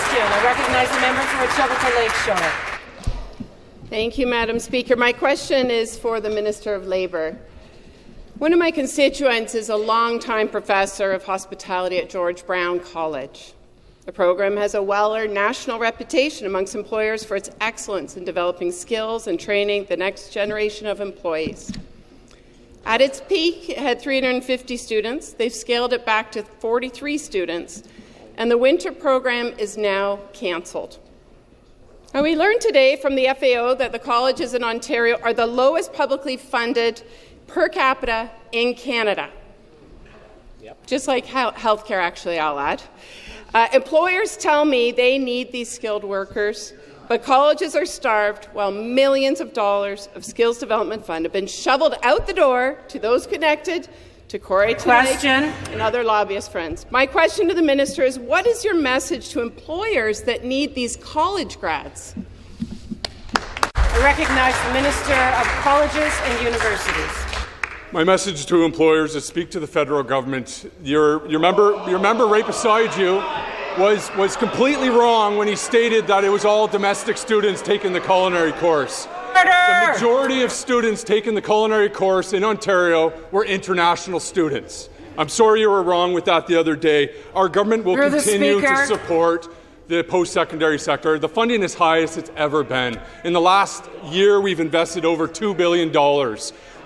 question. I recognize the member for Etobicoke Lakeshore. Thank you, Madam Speaker. My question is for the Minister of Labour. One of my constituents is a long-time professor of hospitality at George Brown College. The program has a well-earned national reputation amongst employers for its excellence in developing skills and training the next generation of employees. At its peak, it had 350 students. They've scaled it back to 43 students, and the winter program is now cancelled. And we learned today from the FAO that the colleges in Ontario are the lowest publicly funded per capita in Canada. Yep. Just like healthcare, actually, I'll add. Employers tell me they need these skilled workers, but colleges are starved while millions of dollars of skills development fund have been shoveled out the door to those connected to Corey and other lobbyist friends. My question to the minister is, what is your message to employers that need these college grads? I recognize the Minister of Colleges and Universities. My message to employers is speak to the federal government. Your member right beside you was completely wrong when he stated that it was all domestic students taking the culinary course. The majority of students taking the culinary course in Ontario were international students. I'm sorry you were wrong with that the other day. Our government will continue to support the post-secondary sector. The funding is highest it's ever been. In the last year, we've invested over $2 billion.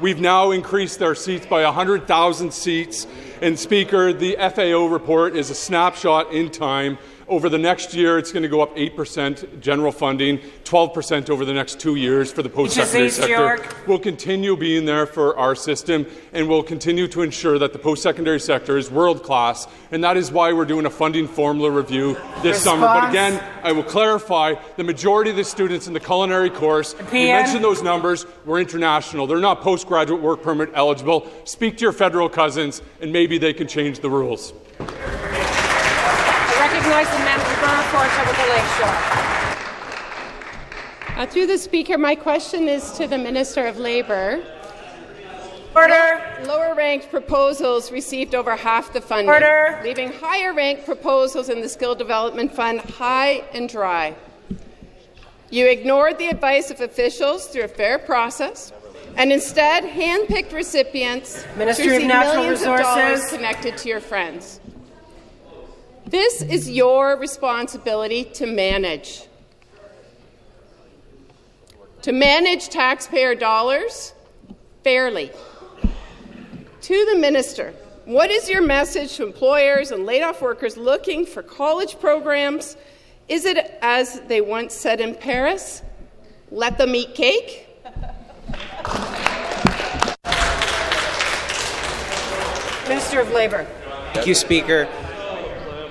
We've now increased our seats by 100,000 seats. And Speaker, the FAO report is a snapshot in time. Over the next year, it's going to go up 8% general funding, 12% over the next 2 years for the post-secondary sector. We'll continue being there for our system, and we'll continue to ensure that the post-secondary sector is world-class, and that is why we're doing a funding formula review this summer. But again, I will clarify, the majority of the students in the culinary course, you mentioned those numbers, were international. They're not postgraduate work permit eligible. Speak to your federal cousins, and maybe they can change the rules. Recognize the member for Etobicoke Lakeshore. Through the Speaker, my question is to the Minister of Labour. Order. Lower-ranked proposals received over half the funding, leaving higher-ranked proposals in the Skill Development Fund high and dry. You ignored the advice of officials through a fair process, and instead hand-picked recipients Ministry of Natural Resources connected to your friends. This is your responsibility to manage. To manage taxpayer dollars fairly. To the Minister, what is your message to employers and laid-off workers looking for college programs? Is it, as they once said in Paris, let them eat cake? Minister of Labour. Thank you, Speaker.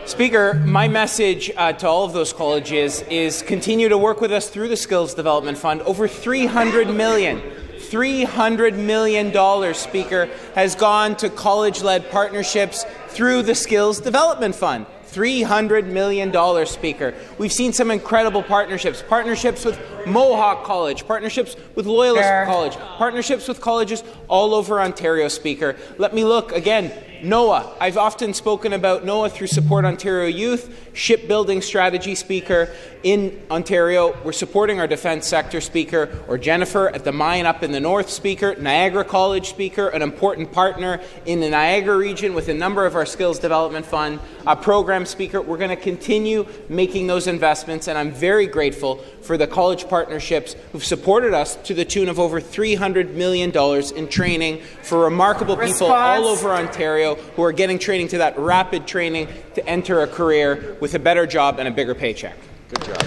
Speaker, my message to all of those colleges is continue to work with us through the Skills Development Fund. Over $300 million, Speaker, has gone to college-led partnerships through the Skills Development Fund. $300 million, Speaker. We've seen some incredible partnerships with Mohawk College, partnerships with Loyalist College, partnerships with colleges all over Ontario, Speaker. Let me look again. NOAA. I've often spoken about NOAA through Support Ontario Youth, shipbuilding strategy, Speaker. In Ontario, we're supporting our defence sector, Speaker, or Jennifer at the mine up in the north, Speaker. Niagara College, Speaker, an important partner in the Niagara region with a number of our Skills Development Fund programs, Speaker. We're going to continue making those investments, and I'm very grateful for the college partnerships who've supported us to the tune of over $300 million in training for remarkable people all over Ontario who are getting training to that rapid training to enter a career with a better job and a bigger paycheck. Good job.